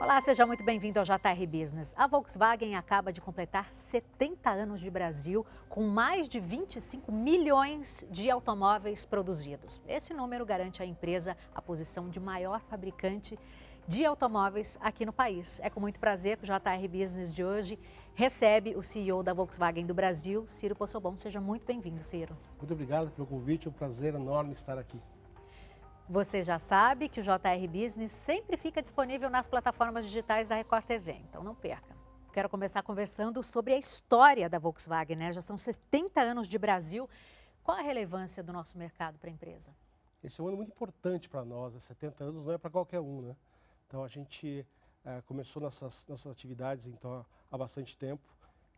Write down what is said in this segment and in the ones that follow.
Olá, seja muito bem-vindo ao JR Business. A Volkswagen acaba de completar 70 anos de Brasil, com mais de 25 milhões de automóveis produzidos. Esse número garante à empresa a posição de maior fabricante de automóveis aqui no país. É com muito prazer que o JR Business de hoje recebe o CEO da Volkswagen do Brasil, Ciro Possobon. Seja muito bem-vindo, Ciro. Muito obrigado pelo convite, é um prazer enorme estar aqui. Você já sabe que o JR Business sempre fica disponível nas plataformas digitais da Record TV, então não perca. Quero começar conversando sobre a história da Volkswagen, né? Já são 70 anos de Brasil. Qual a relevância do nosso mercado para a empresa? Esse é um ano muito importante para nós, 70 anos não é para qualquer um, né? Então a gente começou nossas atividades então, há bastante tempo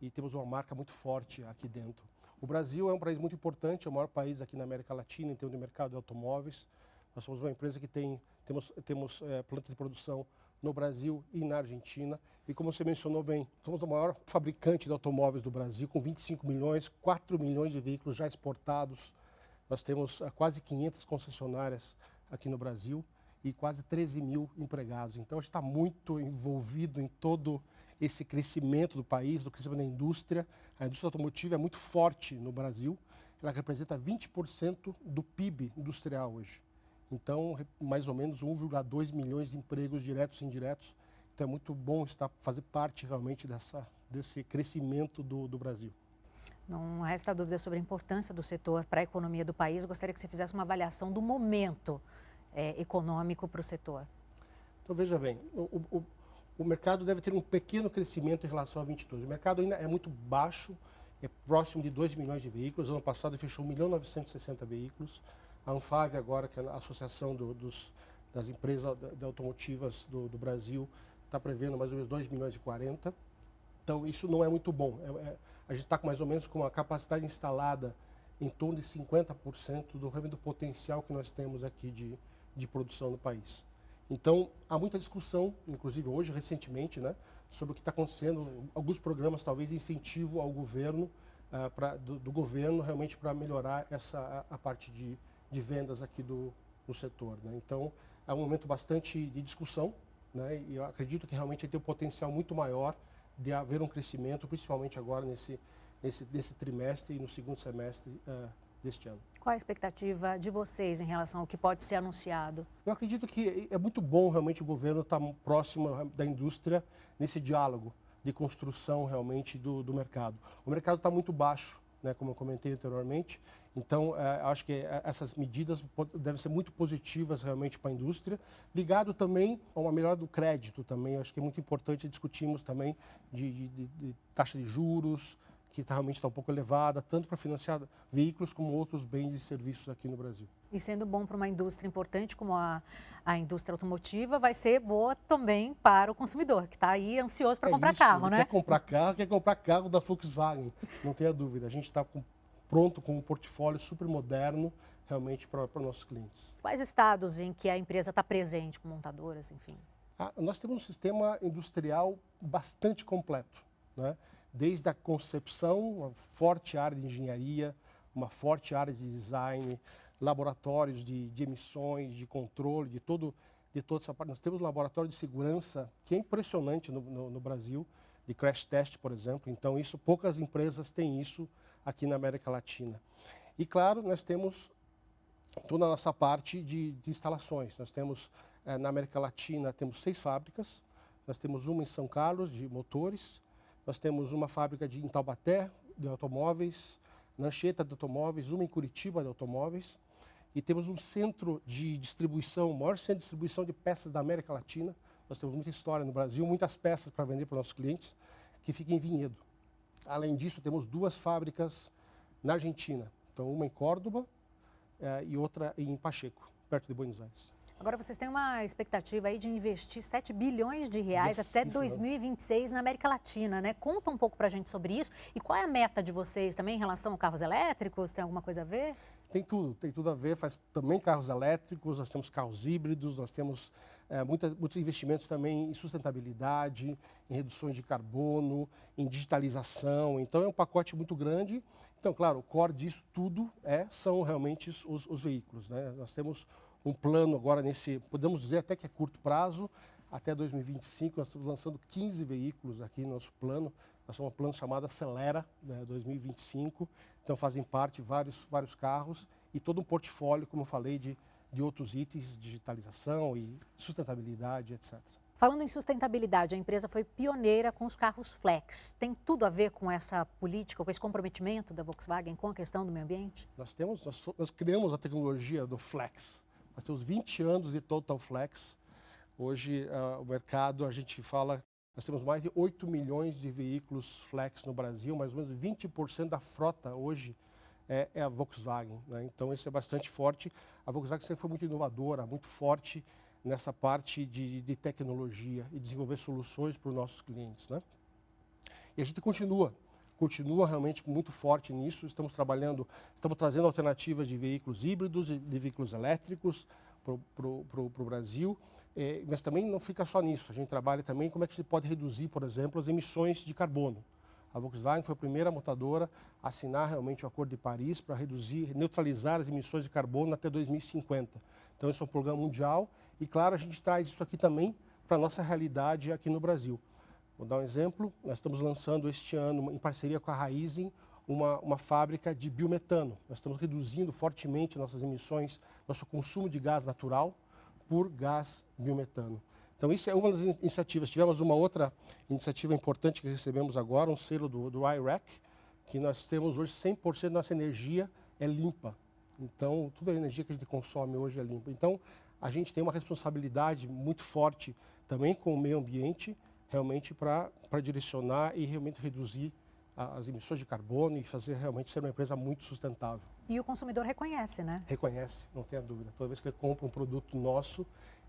e temos uma marca muito forte aqui dentro. O Brasil é um país muito importante, é o maior país aqui na América Latina em termos de mercado de automóveis. Nós somos uma empresa que temos plantas de produção no Brasil e na Argentina. E como você mencionou bem, somos o maior fabricante de automóveis do Brasil, com 25 milhões, 4 milhões de veículos já exportados. Nós temos quase 500 concessionárias aqui no Brasil e quase 13 mil empregados. Então, a gente está muito envolvido em todo esse crescimento do país, do crescimento da indústria. A indústria automotiva é muito forte no Brasil. Ela representa 20% do PIB industrial hoje. Então, mais ou menos 1,2 milhões de empregos diretos e indiretos. Então, é muito bom fazer parte realmente desse crescimento do Brasil. Não resta dúvida sobre a importância do setor para a economia do país. Gostaria que você fizesse uma avaliação do momento econômico para o setor. Então, veja bem, o mercado deve ter um pequeno crescimento em relação a 22. O mercado ainda é muito baixo, é próximo de 2 milhões de veículos. Ano passado fechou 1.960.000 veículos. A Anfavea agora, que é a Associação das Empresas Automotivas do Brasil, está prevendo mais ou menos 2 milhões e 40. Então, isso não é muito bom. A gente está com mais ou menos com uma capacidade instalada em torno de 50% do potencial que nós temos aqui de produção no país. Então, há muita discussão, inclusive hoje, recentemente, né, sobre o que está acontecendo, alguns programas talvez de incentivo ao governo, do governo realmente para melhorar a parte de vendas aqui do setor, né? Então, é um momento bastante de discussão, né? E eu acredito que realmente tem um potencial muito maior de haver um crescimento, principalmente agora nesse trimestre e no segundo semestre deste ano. Qual a expectativa de vocês em relação ao que pode ser anunciado? Eu acredito que é muito bom realmente o governo estar próximo da indústria nesse diálogo de construção realmente do mercado. O mercado está muito baixo, né, como eu comentei anteriormente. Então, acho que essas medidas devem ser muito positivas realmente para a indústria, ligado também a uma melhora do crédito também. Acho que é muito importante discutirmos também de taxa de juros, que realmente está um pouco elevada, tanto para financiar veículos como outros bens e serviços aqui no Brasil. E sendo bom para uma indústria importante como a indústria automotiva, vai ser boa também para o consumidor, que está aí ansioso para comprar carro, né? Quer comprar carro da Volkswagen, não tenha dúvida. A gente está pronto com um portfólio super moderno, realmente, para nossos clientes. Quais estados em que a empresa está presente, com montadoras, enfim? Nós temos um sistema industrial bastante completo, né? Desde a concepção, uma forte área de engenharia, uma forte área de design, laboratórios de emissões, de controle, de toda essa parte. Nós temos um laboratório de segurança que é impressionante no Brasil, de crash test, por exemplo. Então, poucas empresas têm isso aqui na América Latina. E, claro, nós temos toda a nossa parte de instalações. Nós temos, na América Latina, temos 6 fábricas. Nós temos uma em São Carlos, de motores. Nós temos uma fábrica em Taubaté, de automóveis, na Anchieta de automóveis, uma em Curitiba de automóveis. E temos um centro de distribuição, o maior centro de distribuição de peças da América Latina. Nós temos muita história no Brasil, muitas peças para vender para os nossos clientes, que fica em Vinhedo. Além disso, temos 2 fábricas na Argentina. Então, uma em Córdoba e outra em Pacheco, perto de Buenos Aires. Agora, vocês têm uma expectativa aí de investir 7 bilhões de reais até 2026 na América Latina, né? Conta um pouco para a gente sobre isso. E qual é a meta de vocês também em relação a carros elétricos? Tem alguma coisa a ver? Tem tudo a ver. Faz também carros elétricos, nós temos carros híbridos, nós temos muitos investimentos também em sustentabilidade, em reduções de carbono, em digitalização. Então, é um pacote muito grande. Então, claro, o core disso tudo são realmente os veículos, né? Nós temos um plano agora podemos dizer até que é curto prazo, até 2025, nós estamos lançando 15 veículos aqui no nosso plano. Nós temos um plano chamado Acelera, né, 2025. Então, fazem parte vários carros e todo um portfólio, como eu falei, de outros itens, digitalização e sustentabilidade, etc. Falando em sustentabilidade, a empresa foi pioneira com os carros flex. Tem tudo a ver com essa política, com esse comprometimento da Volkswagen com a questão do meio ambiente? Nós criamos a tecnologia do flex. Nós temos 20 anos de Total Flex. Hoje, o mercado, a gente fala, nós temos mais de 8 milhões de veículos flex no Brasil, mais ou menos 20% da frota hoje é a Volkswagen, né? Então, isso é bastante forte. A Volkswagen sempre foi muito inovadora, muito forte nessa parte de tecnologia e desenvolver soluções para os nossos clientes, né? E a gente continua realmente muito forte nisso. Estamos trazendo alternativas de veículos híbridos, de veículos elétricos para o Brasil, mas também não fica só nisso. A gente trabalha também como é que a gente pode reduzir, por exemplo, as emissões de carbono. A Volkswagen foi a primeira montadora a assinar realmente o Acordo de Paris para neutralizar as emissões de carbono até 2050. Então, esse é um programa mundial e, claro, a gente traz isso aqui também para a nossa realidade aqui no Brasil. Vou dar um exemplo. Nós estamos lançando este ano, em parceria com a Raízen, uma fábrica de biometano. Nós estamos reduzindo fortemente nossas emissões, nosso consumo de gás natural por gás biometano. Então, isso é uma das iniciativas. Tivemos uma outra iniciativa importante que recebemos agora, um selo do I-REC, que nós temos hoje 100% da nossa energia é limpa. Então, toda a energia que a gente consome hoje é limpa. Então, a gente tem uma responsabilidade muito forte também com o meio ambiente, realmente para direcionar e realmente reduzir as emissões de carbono e fazer realmente ser uma empresa muito sustentável. E o consumidor reconhece, né? Reconhece, não tenha dúvida. Toda vez que ele compra um produto nosso,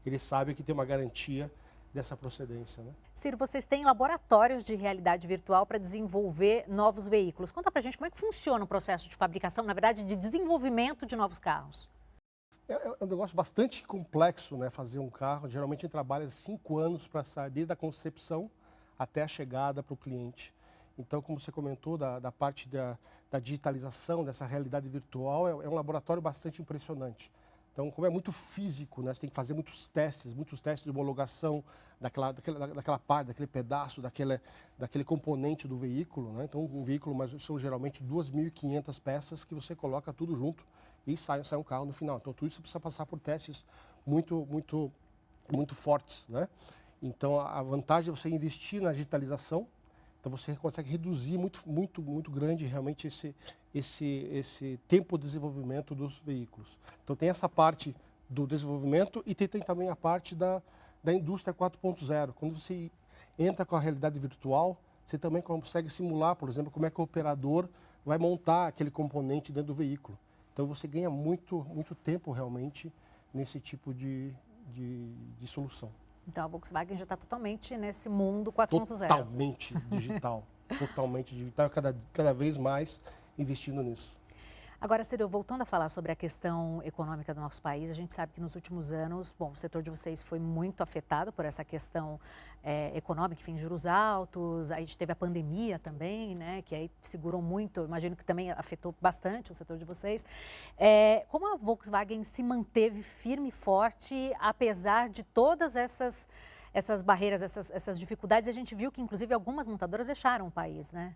ele sabe que tem uma garantia dessa procedência, né? Ciro, vocês têm laboratórios de realidade virtual para desenvolver novos veículos. Conta pra gente como é que funciona o processo de fabricação, na verdade, de desenvolvimento de novos carros. É um negócio bastante complexo, né, fazer um carro. Geralmente a gente trabalha 5 anos para sair desde a concepção até a chegada para o cliente. Então, como você comentou, da parte da digitalização, dessa realidade virtual, é um laboratório bastante impressionante. Então, como é muito físico, né, você tem que fazer muitos testes de homologação daquela parte, daquele pedaço, daquele componente do veículo, né? Então, um veículo são geralmente 2.500 peças que você coloca tudo junto e sai um carro no final. Então, tudo isso precisa passar por testes muito fortes, né? Então, a vantagem é você investir na digitalização. Então, você consegue reduzir muito grande realmente esse tempo de desenvolvimento dos veículos. Então, tem essa parte do desenvolvimento e tem também a parte da indústria 4.0. Quando você entra com a realidade virtual, você também consegue simular, por exemplo, como é que o operador vai montar aquele componente dentro do veículo. Então, você ganha muito tempo realmente nesse tipo de solução. Então, a Volkswagen já está totalmente nesse mundo 4.0. Totalmente digital. Totalmente digital, cada vez mais investindo nisso. Agora, Ciro, voltando a falar sobre a questão econômica do nosso país, a gente sabe que nos últimos anos, bom, o setor de vocês foi muito afetado por essa questão econômica, enfim, juros altos, aí a gente teve a pandemia também, né, que aí segurou muito, imagino que também afetou bastante o setor de vocês. Como a Volkswagen se manteve firme e forte, apesar de todas essas barreiras, essas dificuldades? A gente viu que, inclusive, algumas montadoras deixaram o país, né?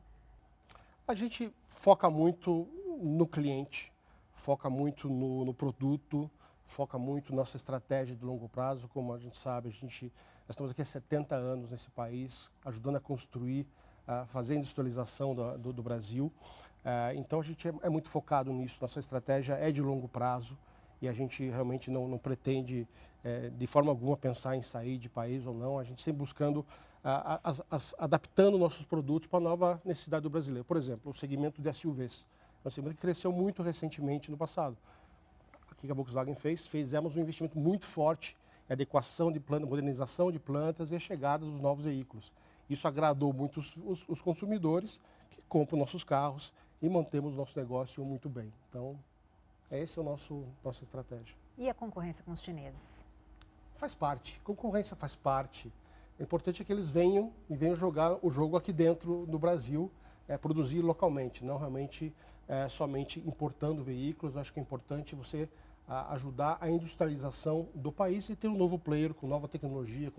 A gente foca muito no cliente, foca muito no produto, foca muito nossa estratégia de longo prazo. Como a gente sabe, nós estamos aqui há 70 anos nesse país, ajudando a construir, fazer a industrialização do Brasil. Então, a gente é muito focado nisso. Nossa estratégia é de longo prazo e a gente realmente não pretende, de forma alguma, pensar em sair de país ou não. A gente sempre buscando adaptando nossos produtos para a nova necessidade do brasileiro. Por exemplo, o segmento de SUVs. É um segmento que cresceu muito recentemente no passado. O que a Volkswagen fez? Fizemos um investimento muito forte em adequação de planta, modernização de plantas e a chegada dos novos veículos. Isso agradou muito os consumidores que compram nossos carros e mantemos o nosso negócio muito bem. Então, esse é nossa estratégia. E a concorrência com os chineses? Faz parte. Concorrência faz parte. O importante é que eles venham jogar o jogo aqui dentro do Brasil, produzir localmente, não realmente somente importando veículos. Eu acho que é importante você ajudar a industrialização do país e ter um novo player com nova tecnologia,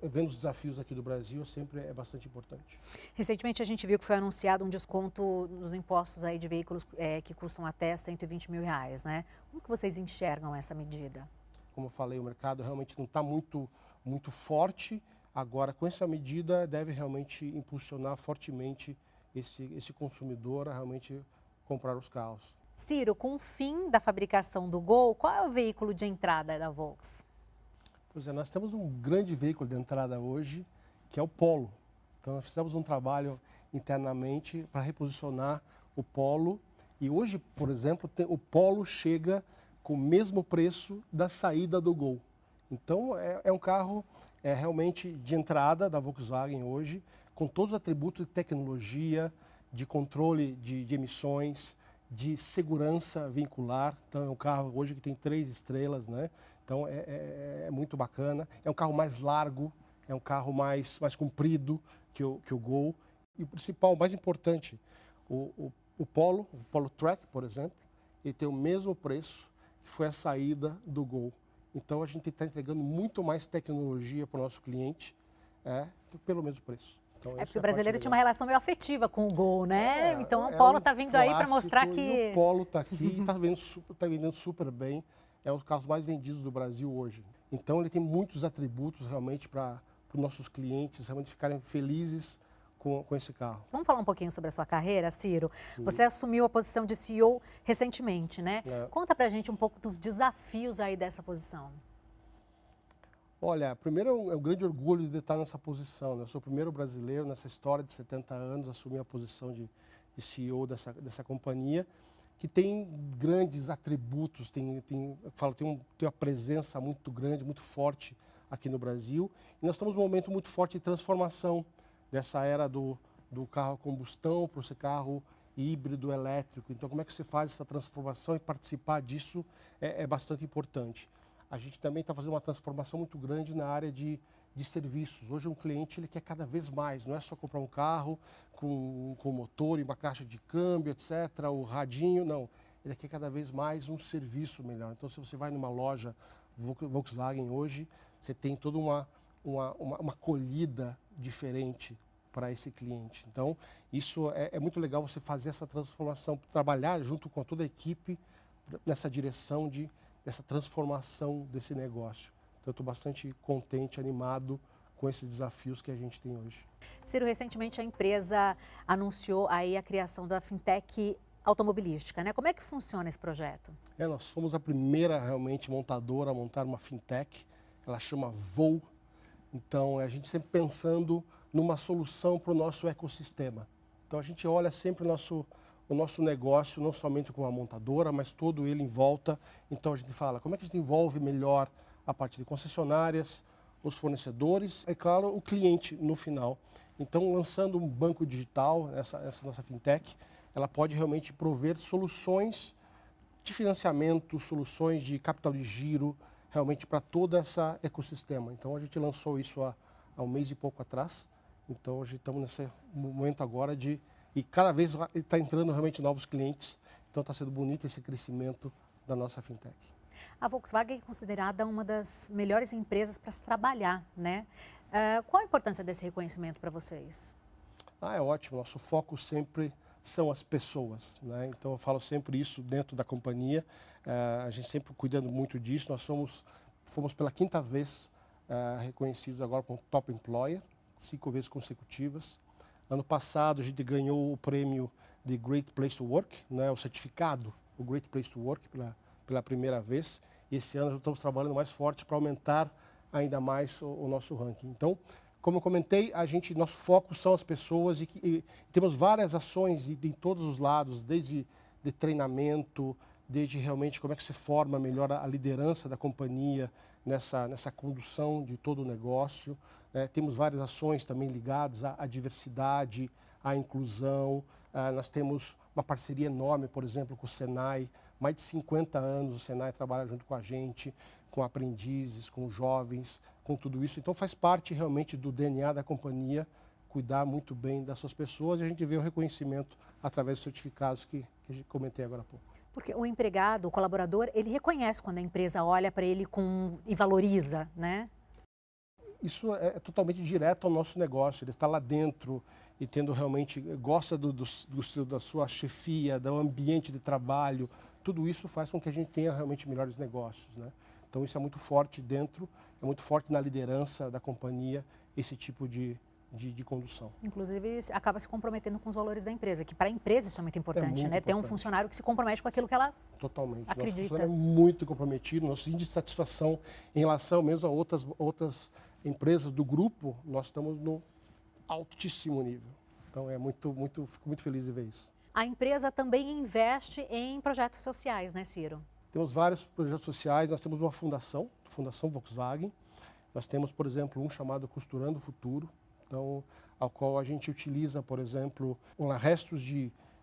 vendo os desafios aqui do Brasil, sempre é bastante importante. Recentemente a gente viu que foi anunciado um desconto nos impostos aí de veículos que custam até R$120 mil, né? Como que vocês enxergam essa medida? Como eu falei, o mercado realmente não está muito forte. Agora, com essa medida, deve realmente impulsionar fortemente esse consumidor a realmente comprar os carros. Ciro, com o fim da fabricação do Gol, qual é o veículo de entrada da Volks? Pois é, nós temos um grande veículo de entrada hoje, que é o Polo. Então, nós fizemos um trabalho internamente para reposicionar o Polo. E hoje, por exemplo, o Polo chega com o mesmo preço da saída do Gol. Então, é um carro realmente de entrada da Volkswagen hoje, com todos os atributos de tecnologia, de controle de emissões, de segurança vincular. Então, é um carro hoje que tem 3 estrelas, né? Então, é muito bacana. É um carro mais largo, é um carro mais comprido que o Gol. E o principal, o mais importante, o Polo Track, por exemplo, ele tem o mesmo preço que foi a saída do Gol. Então, a gente está entregando muito mais tecnologia para o nosso cliente pelo mesmo preço. Então, porque o brasileiro tinha uma relação meio afetiva com o Gol, né? Então, o um Polo está vindo aí para clássico, mostrar que... E o Polo está aqui e está vendendo super bem. É um dos carros mais vendidos do Brasil hoje. Então, ele tem muitos atributos realmente para os nossos clientes realmente ficarem felizes com esse carro. Vamos falar um pouquinho sobre a sua carreira, Ciro? Você assumiu a posição de CEO recentemente, né? Conta pra gente um pouco dos desafios aí dessa posição. Olha, primeiro é um grande orgulho de estar nessa posição, né? Eu sou o primeiro brasileiro nessa história de 70 anos a assumir a posição de CEO dessa companhia, que tem grandes atributos, tem uma presença muito grande, muito forte aqui no Brasil. E nós estamos num momento muito forte de transformação dessa era do carro a combustão para esse carro híbrido elétrico. Então, como é que você faz essa transformação e participar disso é bastante importante. A gente também está fazendo uma transformação muito grande na área de serviços. Hoje, um cliente ele quer cada vez mais, não é só comprar um carro com motor e uma caixa de câmbio, etc., o radinho, não. Ele quer cada vez mais um serviço melhor. Então, se você vai numa loja Volkswagen hoje, você tem toda uma acolhida diferente para esse cliente. Então, isso é muito legal você fazer essa transformação, trabalhar junto com toda a equipe nessa direção dessa transformação desse negócio. Então, eu estou bastante contente, animado com esses desafios que a gente tem hoje. Ciro, recentemente a empresa anunciou aí a criação da fintech automobilística, né? Como é que funciona esse projeto? Nós fomos a primeira realmente montadora a montar uma fintech, ela chama Voo. Então, a gente sempre pensando numa solução para o nosso ecossistema. Então, a gente olha sempre o nosso negócio, não somente com a montadora, mas todo ele em volta. Então, a gente fala, como é que a gente envolve melhor a parte de concessionárias, os fornecedores e, claro, o cliente no final. Então, lançando um banco digital, essa nossa fintech, ela pode realmente prover soluções de financiamento, soluções de capital de giro, realmente para todo esse ecossistema. Então, a gente lançou isso há um mês e pouco atrás. Então, hoje estamos nesse momento agora e cada vez está entrando realmente novos clientes. Então, está sendo bonito esse crescimento da nossa fintech. A Volkswagen é considerada uma das melhores empresas para se trabalhar, né? Qual a importância desse reconhecimento para vocês? É ótimo. Nosso foco sempre são as pessoas, né? Então, eu falo sempre isso dentro da companhia. A gente sempre cuidando muito disso. Nós fomos pela 5ª vez reconhecidos agora como Top Employer, 5 vezes consecutivas. Ano passado, a gente ganhou o prêmio de Great Place to Work, né? O certificado, o Great Place to Work, pela primeira vez. E esse ano, estamos trabalhando mais forte para aumentar ainda mais o nosso ranking. Então, como eu comentei, nosso foco são as pessoas e temos várias ações em todos os lados, desde de treinamento, desde realmente como é que se forma melhor a liderança da companhia nessa condução de todo o negócio. Temos várias ações também ligadas à diversidade, à inclusão. Nós temos uma parceria enorme, por exemplo, com o Senai. Mais de 50 anos o Senai trabalha junto com a gente, com aprendizes, com jovens, com tudo isso. Então faz parte realmente do DNA da companhia cuidar muito bem das suas pessoas e a gente vê o reconhecimento através dos certificados que eu comentei agora há pouco. Porque o empregado, o colaborador, ele reconhece quando a empresa olha para ele e valoriza, né? Isso é totalmente direto ao nosso negócio. Ele está lá dentro e tendo realmente, gosta da sua chefia, do ambiente de trabalho. Tudo isso faz com que a gente tenha realmente melhores negócios, né? Então isso é muito forte dentro, é muito forte na liderança da companhia, esse tipo de condução. Inclusive, acaba se comprometendo com os valores da empresa, que para a empresa isso é muito importante, muito né? Ter um importante. funcionário que se compromete com aquilo que ela Totalmente. acredita. Nosso funcionário é muito comprometido, nosso índice de satisfação em relação mesmo a outras empresas do grupo, nós estamos no altíssimo nível. Então fico muito feliz de ver isso. A empresa também investe em projetos sociais, né, Ciro? Temos vários projetos sociais, nós temos uma fundação, Fundação Volkswagen. Nós temos, por exemplo, um chamado Costurando o Futuro, então, ao qual a gente utiliza, por exemplo, restos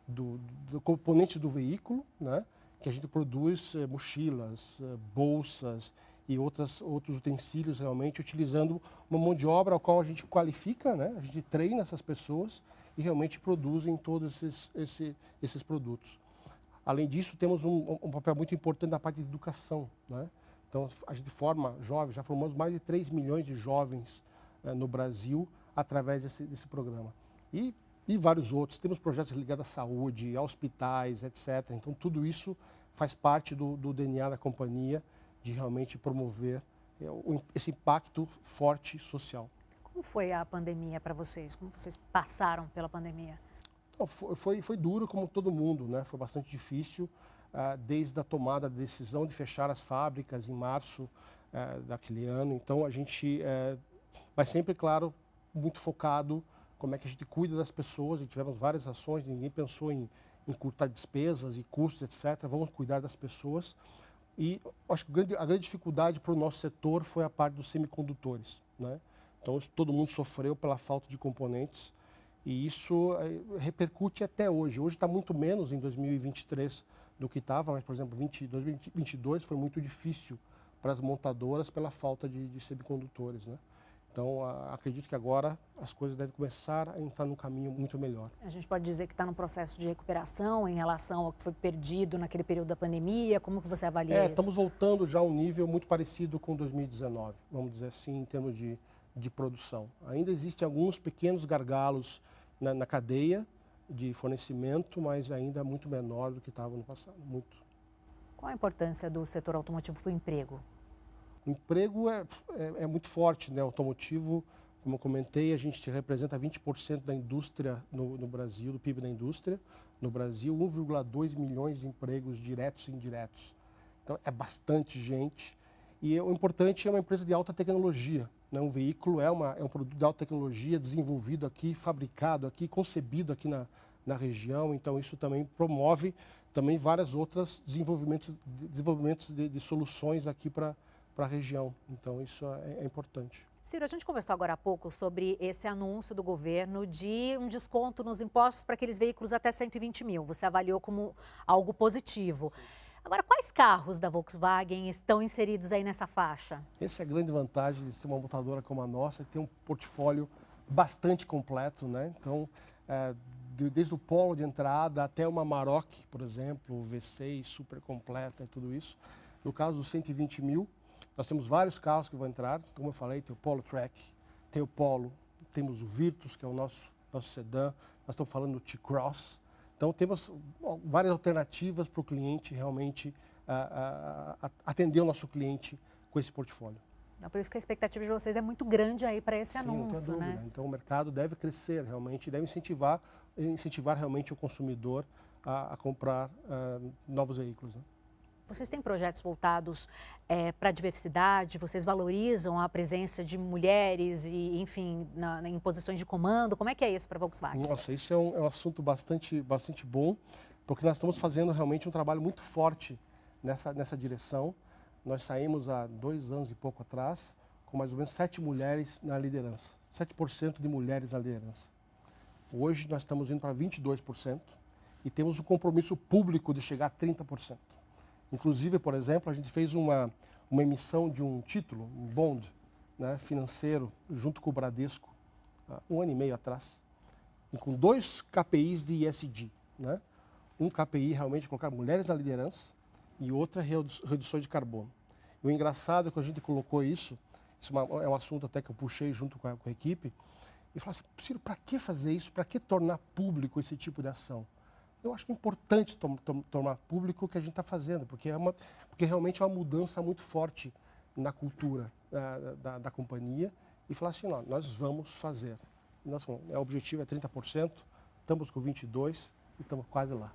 do componente do veículo, né, que a gente produz mochilas, bolsas e outros utensílios realmente, utilizando uma mão de obra ao qual a gente qualifica, né, a gente treina essas pessoas e realmente produzem todos esses produtos. Além disso, temos um papel muito importante na parte de educação, né? Então, a gente forma jovens, já formamos mais de 3 milhões de jovens no Brasil através desse programa. E vários outros. Temos projetos ligados à saúde, a hospitais, etc. Então, tudo isso faz parte do DNA da companhia de realmente promover esse impacto forte social. Como foi a pandemia para vocês? Como vocês passaram pela pandemia? Então, foi duro como todo mundo, né? Foi bastante difícil, desde a tomada da decisão de fechar as fábricas em março daquele ano. Então, a gente vai sempre, claro, muito focado como é que a gente cuida das pessoas. E tivemos várias ações, ninguém pensou em encurtar despesas e custos, etc. Vamos cuidar das pessoas. E acho que a grande dificuldade para o nosso setor foi a parte dos semicondutores, né? Então, todo mundo sofreu pela falta de componentes. E isso repercute até hoje. Hoje está muito menos em 2023 do que estava, mas, por exemplo, 2022 foi muito difícil para as montadoras pela falta de semicondutores, né? Então, acredito que agora as coisas devem começar a entrar num caminho muito melhor. A gente pode dizer que está num processo de recuperação em relação ao que foi perdido naquele período da pandemia? Como que você avalia isso? Estamos voltando já a um nível muito parecido com 2019, vamos dizer assim, em termos de produção. Ainda existem alguns pequenos gargalos na cadeia de fornecimento, mas ainda muito menor do que estava no passado, muito. Qual a importância do setor automotivo para o emprego? O emprego é muito forte, né? O automotivo, como eu comentei, a gente representa 20% da indústria no Brasil, do PIB da indústria. No Brasil, 1,2 milhões de empregos diretos e indiretos. Então, é bastante gente. E o importante é uma empresa de alta tecnologia, né? Um veículo é um produto de alta tecnologia desenvolvido aqui, fabricado aqui, concebido aqui na região. Então, isso também promove também várias outras desenvolvimentos de soluções aqui para a região. Então, isso é importante. Ciro, a gente conversou agora há pouco sobre esse anúncio do governo de um desconto nos impostos para aqueles veículos até 120 mil. Você avaliou como algo positivo. Agora, quais carros da Volkswagen estão inseridos aí nessa faixa? Essa é a grande vantagem de ser uma montadora como a nossa, que tem um portfólio bastante completo, né? Então, desde o Polo de entrada até uma Amarok, por exemplo, o V6 super completa e tudo isso. No caso dos 120 mil, nós temos vários carros que vão entrar, como eu falei, tem o Polo Track, tem o Polo, temos o Virtus, que é o nosso sedã, nós estamos falando do T-Cross. Então, temos várias alternativas para o cliente realmente atender o nosso cliente com esse portfólio. É por isso que a expectativa de vocês é muito grande aí para esse anúncio, não tenho dúvida, né? Então, o mercado deve crescer realmente, deve incentivar realmente o consumidor a comprar novos veículos, né? Vocês têm projetos voltados para a diversidade? Vocês valorizam a presença de mulheres e, enfim, em posições de comando? Como é que é isso para a Volkswagen? Nossa, isso é um assunto bastante bom, porque nós estamos fazendo realmente um trabalho muito forte nessa direção. Nós saímos há 2 anos e pouco atrás com mais ou menos 7 mulheres na liderança, 7% de mulheres na liderança. Hoje nós estamos indo para 22% e temos um compromisso público de chegar a 30%. Inclusive, por exemplo, a gente fez uma emissão de um título, um bond, né, financeiro, junto com o Bradesco, 1 ano e meio atrás, e com 2 KPIs de ESG, né? Um KPI realmente colocar mulheres na liderança e outra redução de carbono. E o engraçado é que a gente colocou isso é um assunto até que eu puxei junto com a equipe, e falei assim, Ciro, para que fazer isso? Para que tornar público esse tipo de ação? Eu acho que é importante tornar público o que a gente está fazendo, porque realmente é uma mudança muito forte na cultura da companhia, e falar assim, não, nós vamos fazer. O objetivo é 30%, estamos com 22% e estamos quase lá.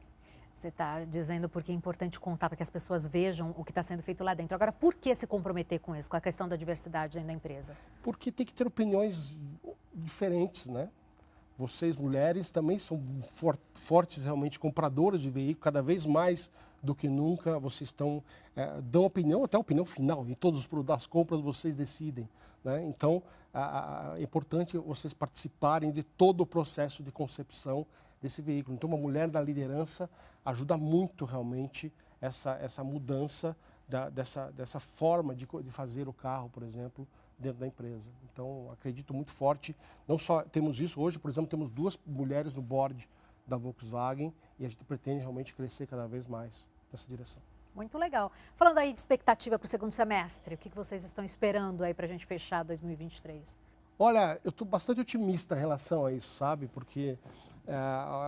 Você está dizendo porque é importante contar para que as pessoas vejam o que está sendo feito lá dentro. Agora, por que se comprometer com isso, com a questão da diversidade dentro da empresa? Porque tem que ter opiniões diferentes, né? Vocês, mulheres, também são fortes realmente compradoras de veículos, cada vez mais do que nunca vocês dão opinião, até a opinião final, em todos os produtos das compras vocês decidem, né? Então, é importante vocês participarem de todo o processo de concepção desse veículo. Então, uma mulher na liderança ajuda muito realmente essa mudança dessa forma de fazer o carro, por exemplo, dentro da empresa. Então, acredito muito forte. Não só temos isso, hoje, por exemplo, temos 2 mulheres no board da Volkswagen e a gente pretende realmente crescer cada vez mais nessa direção. Muito legal. Falando aí de expectativa para o segundo semestre, o que vocês estão esperando aí para a gente fechar 2023? Olha, eu estou bastante otimista em relação a isso, sabe? Porque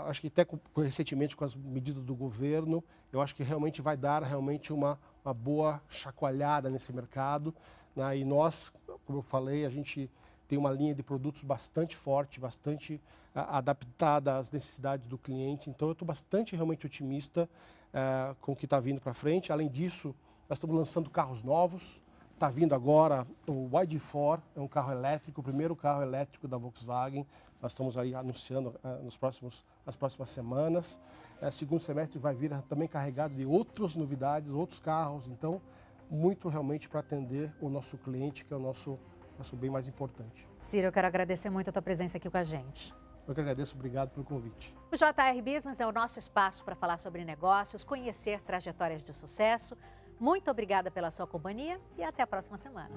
acho que até recentemente com as medidas do governo, eu acho que realmente vai dar uma boa chacoalhada nesse mercado, né? E nós, como eu falei, a gente tem uma linha de produtos bastante forte, bastante adaptada às necessidades do cliente. Então, eu estou bastante realmente otimista com o que está vindo para frente. Além disso, nós estamos lançando carros novos. Está vindo agora o ID4, é um carro elétrico, o primeiro carro elétrico da Volkswagen. Nós estamos aí anunciando nas próximas semanas. Segundo semestre vai vir também carregado de outras novidades, outros carros. Então, muito realmente para atender o nosso cliente, que é o nosso bem mais importante. Ciro, eu quero agradecer muito a tua presença aqui com a gente. Eu que agradeço, obrigado pelo convite. O JR Business é o nosso espaço para falar sobre negócios, conhecer trajetórias de sucesso. Muito obrigada pela sua companhia e até a próxima semana.